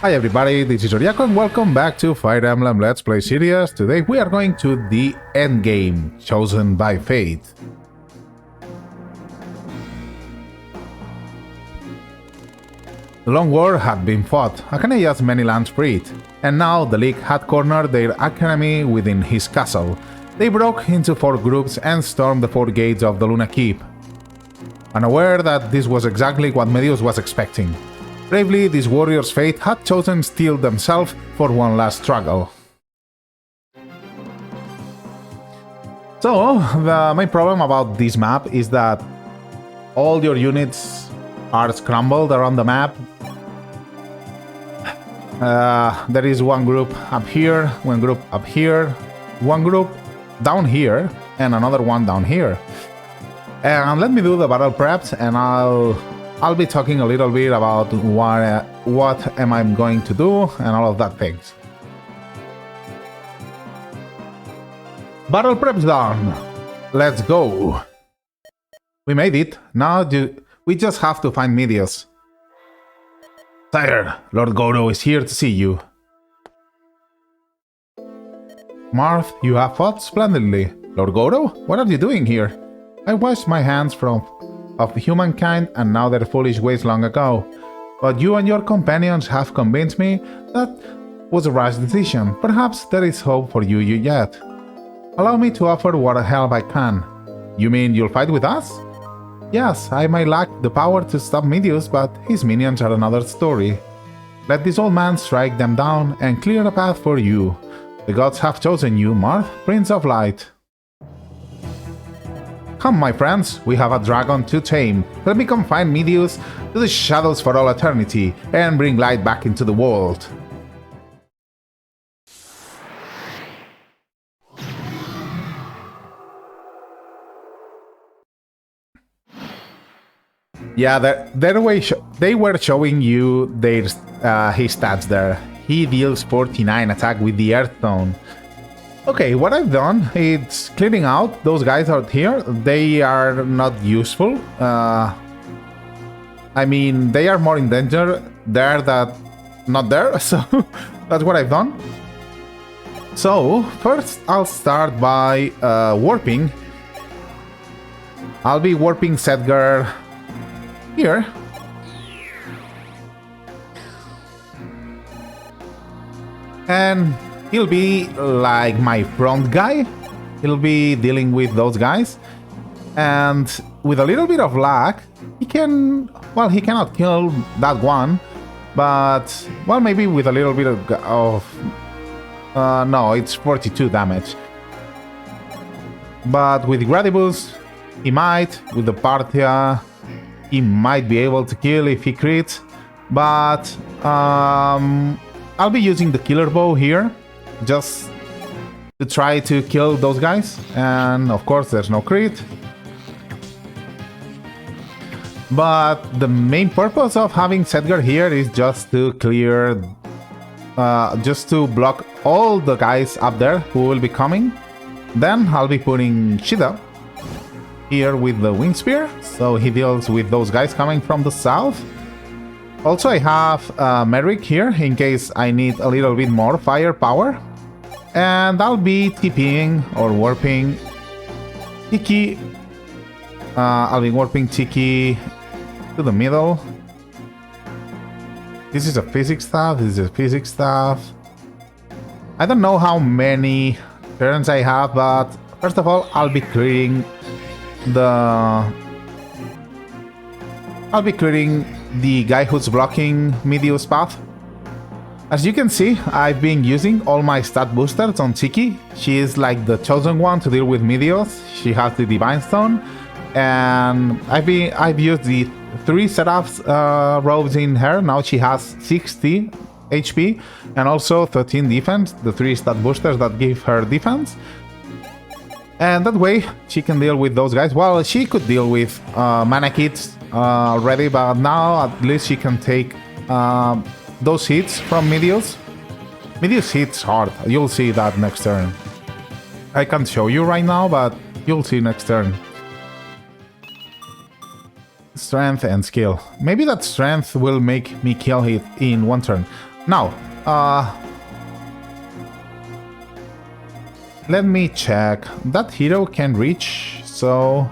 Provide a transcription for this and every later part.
Hi everybody, this is Oriako and welcome back to Fire Emblem Let's Play series. Today we are going to the Endgame, chosen by fate. The long war had been fought, Akaneya's many lands freed, and now the League had cornered their academy within his castle. They broke into 4 groups and stormed the 4 gates of the Luna Keep, unaware that this was exactly what Medius was expecting. Bravely, these warriors' fate had chosen steel themselves for one last struggle. So, the main problem about this map is that all your units are scrambled around the map. There is one group up here, one group up here, one group down here, and another one down here. And let me do the battle preps, and I'll be talking a little bit about what am I going to do and all of that things. Battle prep's done. Let's go. We made it. Now we just have to find Medius. Sire, Lord Goro is here to see you. Marth, you have fought splendidly. Lord Goro, what are you doing here? I washed my hands of humankind and now their foolish ways long ago. But you and your companions have convinced me that was a rash decision. Perhaps there is hope for you yet. Allow me to offer what help I can. You mean you'll fight with us? Yes, I may lack the power to stop Medius, but his minions are another story. Let this old man strike them down and clear a path for you. The gods have chosen you, Marth, Prince of Light. Come, my friends, we have a dragon to tame. Let me confine Medius to the shadows for all eternity and bring light back into the world. Yeah, they were showing you his stats there. He deals 49 attack with the Earth Stone. Okay, what I've done is clearing out those guys out here. They are not useful. I mean, they are more in danger there than not there, so that's what I've done. So, first I'll start by warping. I'll be warping Sedgar here. And he'll be like my front guy. He'll be dealing with those guys. And with a little bit of luck, he cannot kill that one. But, well, maybe with a little bit no, it's 42 damage. But with Gradibus, he might. With the Parthia, he might be able to kill if he crits. But, I'll be using the Killer Bow here, just to try to kill those guys, and of course there's no crit. But the main purpose of having Sedgar here is just to clear, just to block all the guys up there who will be coming. Then I'll be putting Shida here with the Wind Spear, so he deals with those guys coming from the south. Also, I have Merrick here in case I need a little bit more firepower. And I'll be TPing or warping Tiki. I'll be warping Tiki to the middle. This is a physics staff. This is a physics staff. I don't know how many turns I have, but first of all, I'll be clearing the guy who's blocking Medius' path. As you can see, I've been using all my stat boosters on Tiki. She is like the chosen one to deal with Medius. She has the Divine Stone, and I've used the 3 setups robes in her. Now she has 60 HP and also 13 defense, the 3 stat boosters that give her defense. And that way she can deal with those guys. Well, she could deal with mana kits already, but now at least she can take those hits from Medius. Medius hits hard. You'll see that next turn. I can't show you right now, but you'll see next turn. Strength and skill. Maybe that strength will make me kill it in one turn. Now, let me check. That hero can reach, so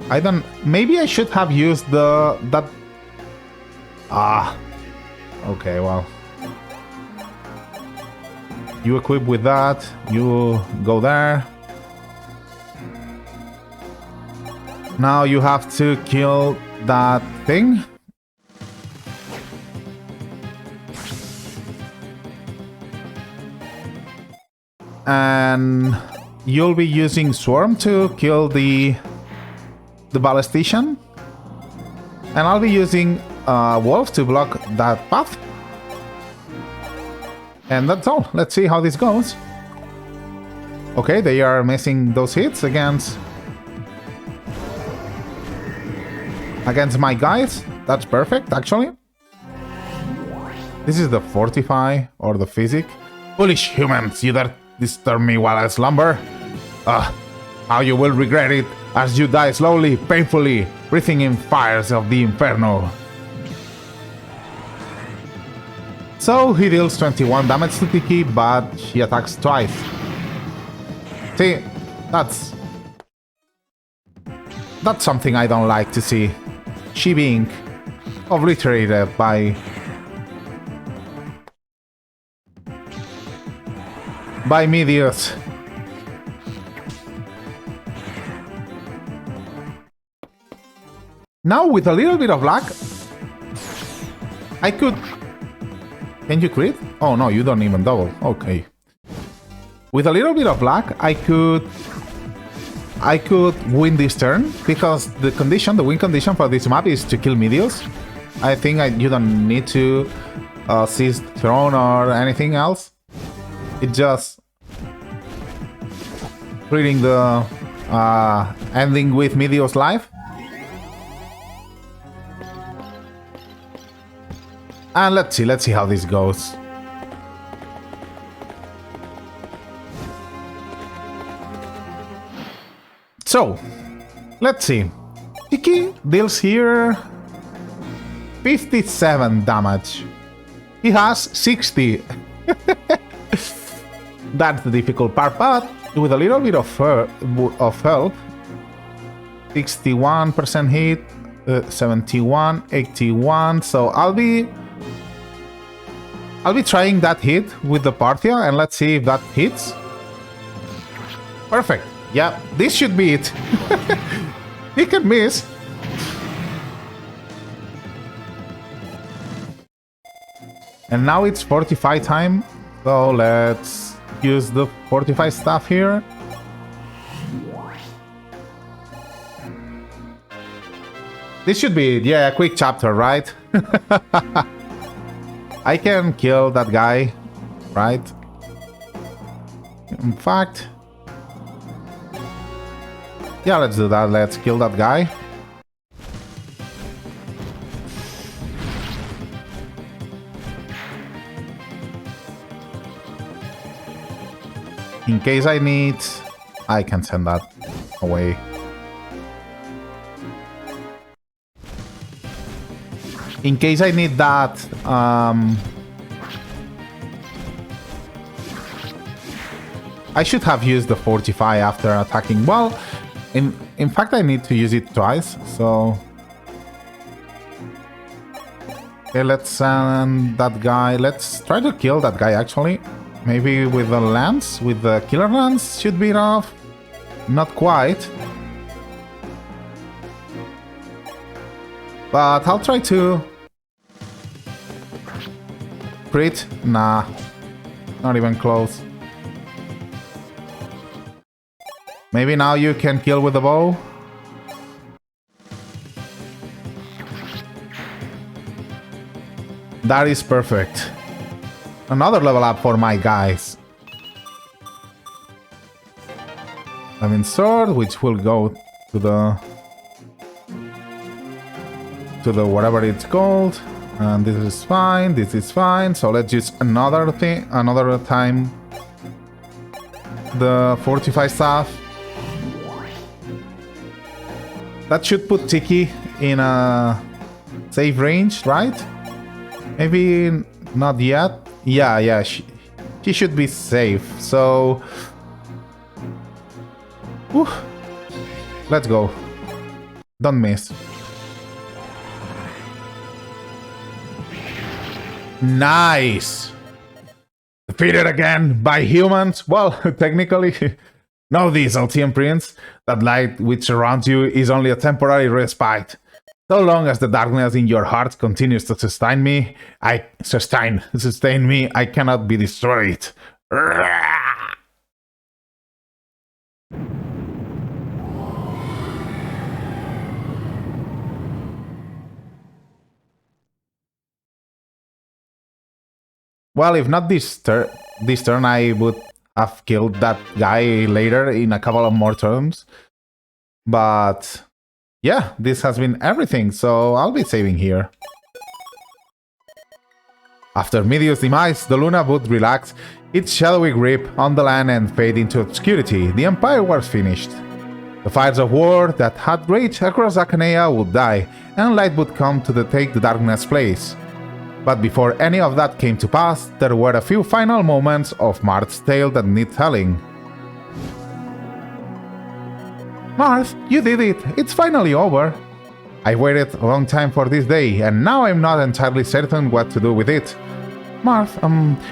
I don't. Maybe I should have used that. Okay, well. You equip with that. You go there. Now you have to kill that thing. And you'll be using Swarm to kill the ballistician. And I'll be using Wolf to block that path. And that's all. Let's see how this goes. Okay, they are missing those hits against my guys. That's perfect, actually. This is the Fortify or the Physic. Foolish humans, you dare disturb me while I slumber. How you will regret it as you die slowly, painfully, breathing in fires of the Inferno. So he deals 21 damage to Tiki, but she attacks twice. See, that's something I don't like to see. She being obliterated by Medius. Now with a little bit of luck, I could... Can you crit? Oh no, you don't even double. Okay. With a little bit of luck, I could win this turn, because the win condition for this map is to kill Medius. I think you don't need to seize throne or anything else. It's just reading the ending with Medius life. And let's see how this goes. So, let's see. Tiki deals here 57 damage. He has 60. That's the difficult part, but with a little bit of help, 61% hit, 71, 81. So I'll be trying that hit with the Parthia, and let's see if that hits. Perfect. Yeah, this should be it. He can miss. And now it's Fortify time. So let's use the Fortify stuff here. This should be, yeah, a quick chapter, right? I can kill that guy, right? In fact... Yeah, let's do that. Let's kill that guy. In case I need... I can send that away. In case I need that... I should have used the Fortify after attacking. Well, in fact, I need to use it twice, so... Okay, let's send that guy. Let's try to kill that guy, actually. Maybe with the lance, with the killer lance, should be enough. Not quite. But I'll try to... Crit? Nah. Not even close. Maybe now you can kill with the bow? That is perfect. Another level up for my guys. I mean sword, which will go to the whatever it's called. And this is fine, this is fine. So let's use another time. The Fortify staff. That should put Tiki in a safe range, right? Maybe Not yet. Yeah, she should be safe. So, whew, let's go. Don't miss. Nice. Defeated again by humans. Well, technically, know this, Altean Prince. That light which surrounds you is only a temporary respite. So long as the darkness in your heart continues to sustain me, I cannot be destroyed. Well, if not this turn, I would have killed that guy later in a couple of more turns. But yeah, this has been everything, so I'll be saving here. After Meteor's demise, the Luna would relax its shadowy grip on the land and fade into obscurity. The Empire was finished. The fires of war that had raged across Achaea would die, and light would come to take the darkness' place. But before any of that came to pass, there were a few final moments of Marth's tale that need telling. Marth, you did it! It's finally over! I waited a long time for this day, and now I'm not entirely certain what to do with it. Marth,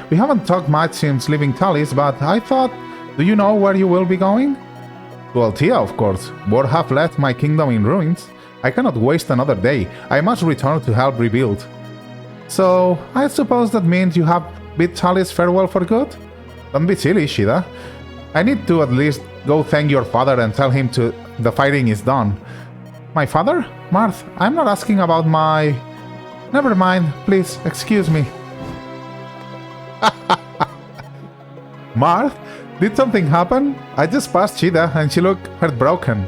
we haven't talked much since leaving Talis, but I thought, do you know where you will be going? To Altea, of course. War have left my kingdom in ruins. I cannot waste another day. I must return to help rebuild. So, I suppose that means you have bid Talis farewell for good? Don't be silly, Shida. I need to at least go thank your father and tell him the fighting is done. My father? Marth, I'm not asking about my... Never mind, please, excuse me. Marth, did something happen? I just passed Shida and she looked heartbroken.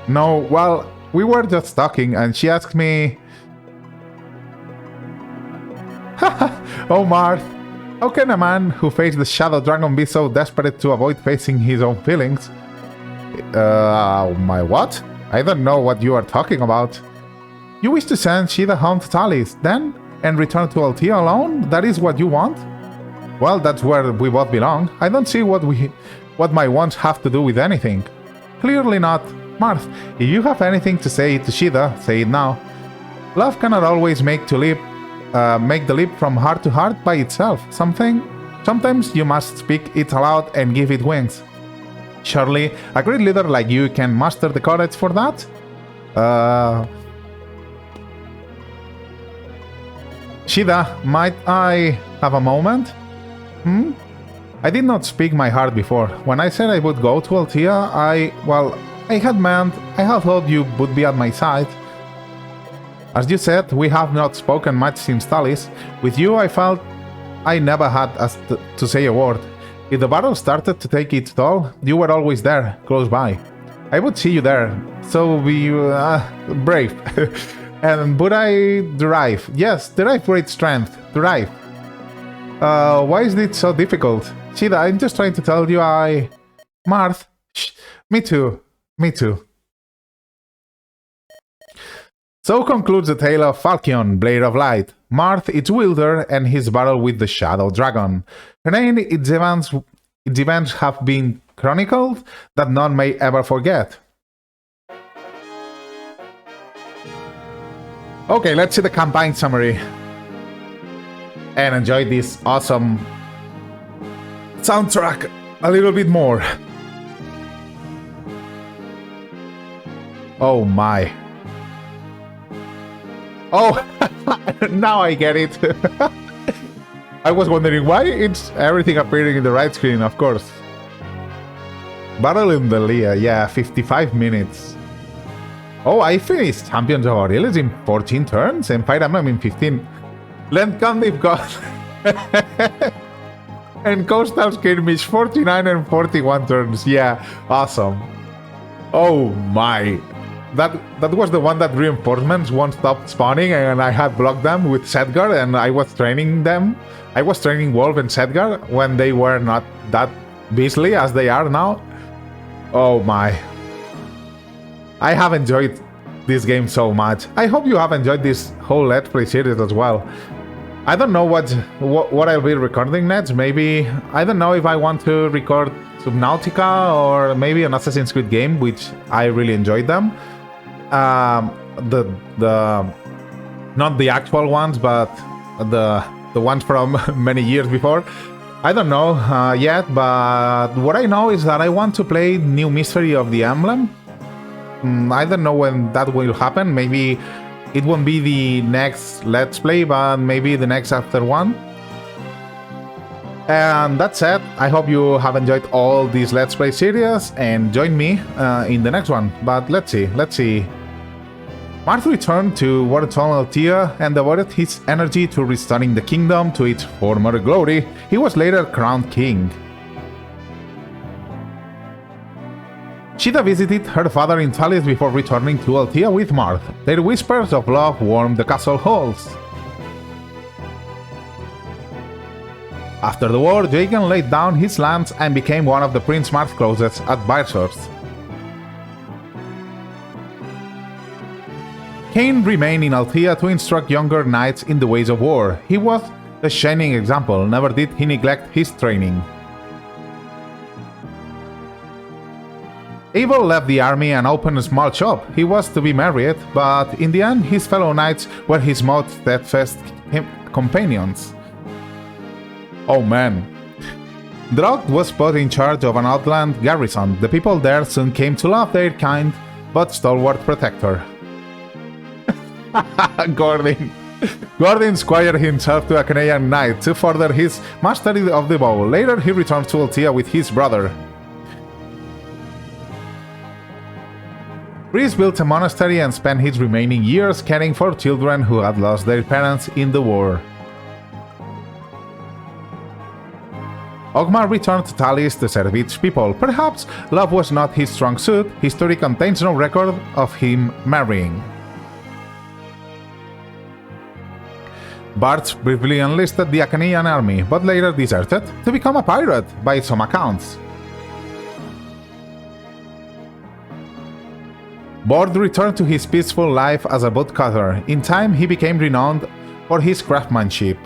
No, well, we were just talking and she asked me... Oh, Marth, how can a man who faced the Shadow Dragon be so desperate to avoid facing his own feelings? My what? I don't know what you are talking about. You wish to send Shida home to Talis, then? And return to Altea alone? That is what you want? Well, that's where we both belong. I don't see what my wants have to do with anything. Clearly not. Marth, if you have anything to say to Shida, say it now. Love cannot always make the leap from heart to heart by itself. Sometimes you must speak it aloud and give it wings. Surely, a great leader like you can muster the courage for that? Shida, might I have a moment? I did not speak my heart before. When I said I would go to Altea, I had thought you would be at my side. As you said, we have not spoken much since Talis. With you, I felt I never had to say a word. If the battle started to take its toll, you were always there, close by. I would see you there, so be brave. But I derive great strength, derive. Why is it so difficult? Shida, I'm just trying to tell you Marth, shh, me too. So concludes the tale of Falchion, Blade of Light, Marth, its wielder, and his battle with the Shadow Dragon. And its events have been chronicled that none may ever forget. Okay, let's see the campaign summary. And enjoy this awesome soundtrack a little bit more. Oh my. Oh, now I get it. I was wondering why it's everything appearing in the right screen, of course. Battle in the Altea, yeah, 55 minutes. Oh, I finished Champions of Elice in 14 turns and Fire Emblem in 15. Land Candive got and Coastal Skirmish 49 and 41 turns. Yeah, awesome. Oh my. That was the one that reinforcements won't stop spawning and I had blocked them with Sedgar and I was training them. I was training Wolf and Sedgar when they were not that beastly as they are now. Oh my. I have enjoyed this game so much. I hope you have enjoyed this whole Let's Play series as well. I don't know what I'll be recording next. Maybe I don't know if I want to record Subnautica or maybe an Assassin's Creed game, which I really enjoyed them. The not the actual ones, but the ones from many years before. I don't know yet, but what I know is that I want to play New Mystery of the Emblem. I don't know when that will happen. Maybe it won't be the next Let's Play, but maybe the next after one. And that's it. I hope you have enjoyed all these Let's Play series and join me in the next one. But let's see. Marth returned to Waterton Altea and devoted his energy to restoring the kingdom to its former glory. He was later crowned king. Sheeta visited her father in Alice before returning to Altea with Marth. Their whispers of love warmed the castle halls. After the war, Jagan laid down his lands and became one of the Prince Marth's closest advisors. Cain remained in Altea to instruct younger knights in the ways of war. He was a shining example, never did he neglect his training. Abel left the army and opened a small shop. He was to be married, but in the end his fellow knights were his most steadfast companions. Oh man. Drog was put in charge of an outland garrison. The people there soon came to love their kind but stalwart protector. Gordon squired himself to a Canadian knight to further his mastery of the bow. Later he returned to Altea with his brother. Rhys built a monastery and spent his remaining years caring for children who had lost their parents in the war. Ogmar returned to Talis to serve its people. Perhaps love was not his strong suit. History contains no record of him marrying. Bart briefly enlisted the Achaean army, but later deserted to become a pirate by some accounts. Bard returned to his peaceful life as a woodcutter. In time, he became renowned for his craftsmanship.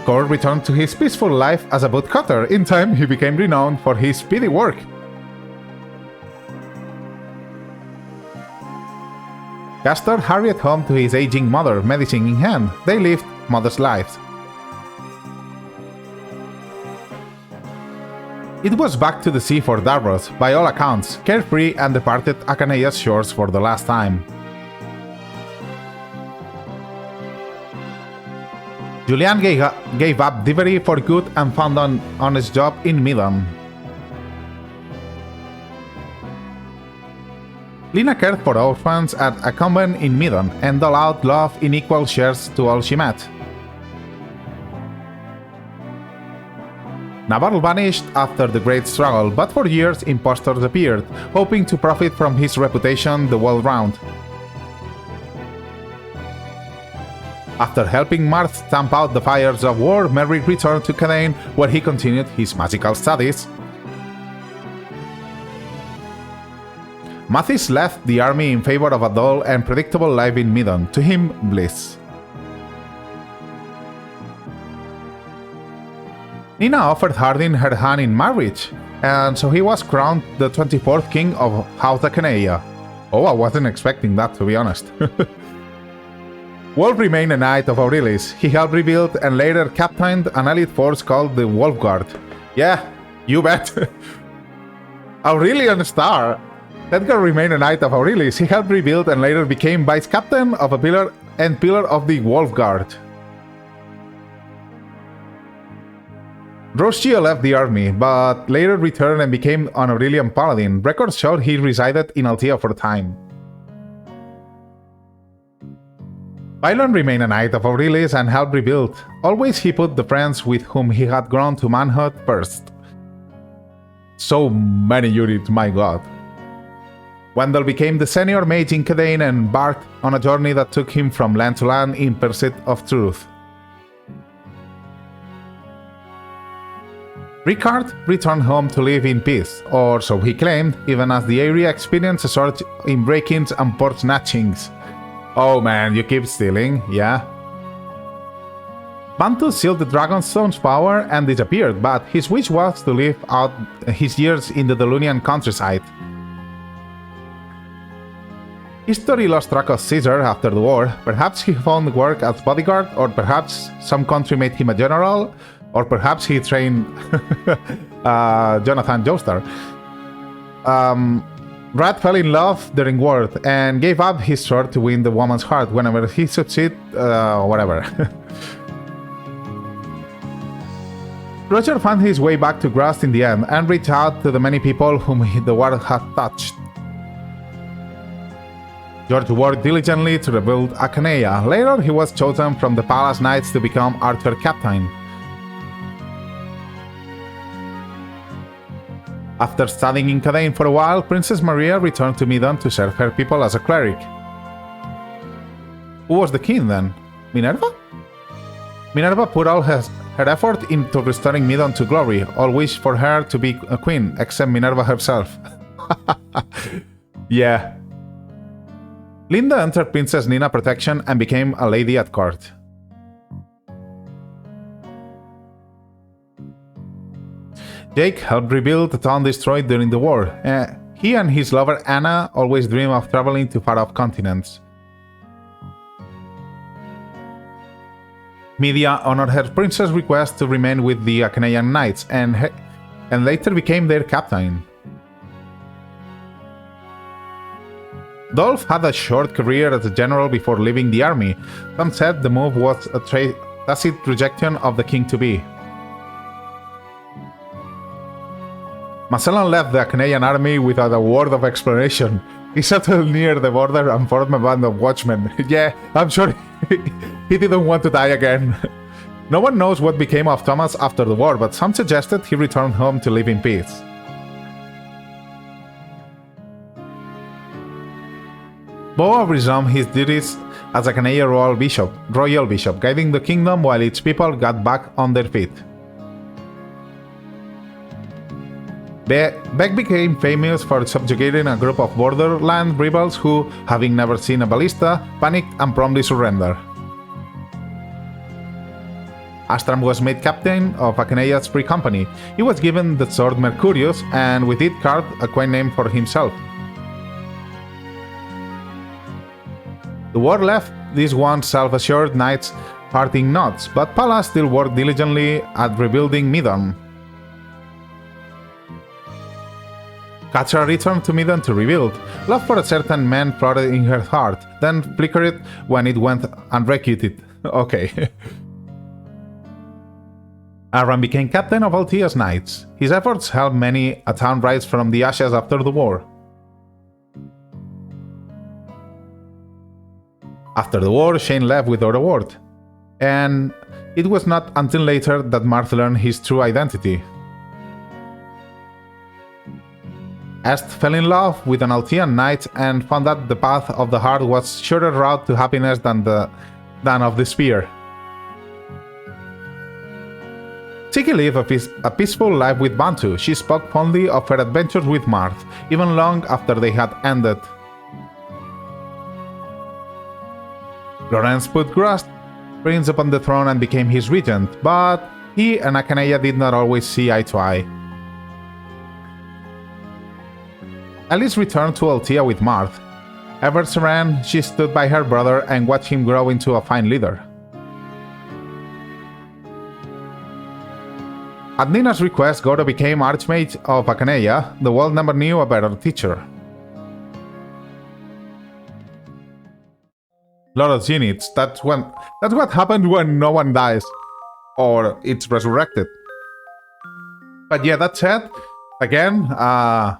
Cord returned to his peaceful life as a woodcutter. In time, he became renowned for his speedy work. Castor hurried home to his aging mother, medicine in hand. They lived modest lives. It was back to the sea for Davros, by all accounts, carefree and departed Achaea's shores for the last time. Julian gave up Divery for good and found an honest job in Midon. Lina cared for orphans at a convent in Midon and doled out love in equal shares to all she met. Navarro vanished after the Great Struggle, but for years impostors appeared, hoping to profit from his reputation the world round. After helping Marth stamp out the fires of war, Merrick returned to Canaan, where he continued his magical studies. Mathis left the army in favor of a dull and predictable life in Midon, to him bliss. Nina offered Hardin her hand in marriage, and so he was crowned the 24th king of House Achaea. Oh, I wasn't expecting that, to be honest. Wolf remained a knight of Aurilis. He helped rebuild and later captained an elite force called the Wolf Guard. Yeah, you bet. Aurelian Star. Edgar remained a knight of Aurilis. He helped rebuild and later became vice captain of a pillar of the Wolf Guard. Roshia left the army, but later returned and became an Aurelian paladin. Records show he resided in Altea for a time. Pylon remained a knight of Aurilis and helped rebuild. Always he put the friends with whom he had grown to manhood first. So many units, my god. Wendell became the senior mage in Cadane and embarked on a journey that took him from land to land in pursuit of truth. Ricard returned home to live in peace, or so he claimed, even as the area experienced a surge in break-ins and port snatchings. Oh man, you keep stealing, yeah. Bantu sealed the Dragonstone's power and disappeared, but his wish was to live out his years in the Delunian countryside. History lost track of Caesar after the war. Perhaps he found work as bodyguard, or perhaps some country made him a general, or perhaps he trained Jonathan Joestar. Brad fell in love during war and gave up his sword to win the woman's heart. Whenever he succeeded, whatever. Roger found his way back to Grust in the end and reached out to the many people whom the war had touched. George worked diligently to rebuild Achaea. Later, he was chosen from the Palace Knights to become Archer Captain. After studying in Cadane for a while, Princess Maria returned to Midon to serve her people as a cleric. Who was the king then? Minerva? Minerva put all her effort into restoring Midon to glory. All wished for her to be a queen, except Minerva herself. Yeah. Linda entered Princess Nina's protection and became a lady at court. Jake helped rebuild the town destroyed during the war. He and his lover Anna always dream of traveling to far-off continents. Media honored her princess' request to remain with the Achaean Knights and later became their captain. Dolph had a short career as a general before leaving the army. Some said the move was a tacit rejection of the king-to-be. Magellan left the Achaean army without a word of explanation. He settled near the border and formed a band of watchmen. Yeah, I'm sure he didn't want to die again. No one knows what became of Thomas after the war, but some suggested he returned home to live in peace. Boa resumed his duties as Achaea royal bishop, guiding the kingdom while its people got back on their feet. Beck became famous for subjugating a group of borderland rebels who, having never seen a ballista, panicked and promptly surrendered. Astram was made captain of Achaea's free company. He was given the sword Mercurius and with it carved a quaint name for himself. The war left these once self-assured knights parting knots, but Pallas still worked diligently at rebuilding Midon. Catra returned to Midon to rebuild. Love for a certain man flooded in her heart, then flickered when it went unrequited. Okay. Aram became captain of Altea's Knights. His efforts helped many a town rise from the ashes after the war. After the war, Shane left without a word, and it was not until later that Marth learned his true identity. Est fell in love with an Altean knight and found that the path of the heart was shorter route to happiness than of the spear. Tiki lived a peaceful life with Bantu. She spoke fondly of her adventures with Marth, even long after they had ended. Lorenz put Grust Prince upon the throne and became his regent, but he and Achaea did not always see eye to eye. Elice returned to Altea with Marth. Ever serene, she stood by her brother and watched him grow into a fine leader. At Nina's request, Goro became Archmage of Achaea. The world never knew a better teacher. Lot of units. That's what happened when no one dies, or it's resurrected. But yeah, that said, again, I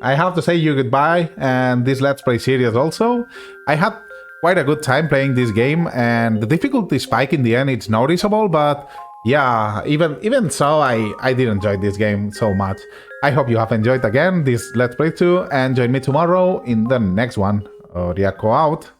have to say you goodbye, and this Let's Play series also. I had quite a good time playing this game, and the difficulty spike in the end it's noticeable, but yeah, even so, I did enjoy this game so much. I hope you have enjoyed again this Let's Play too, and join me tomorrow in the next one. Oriako out.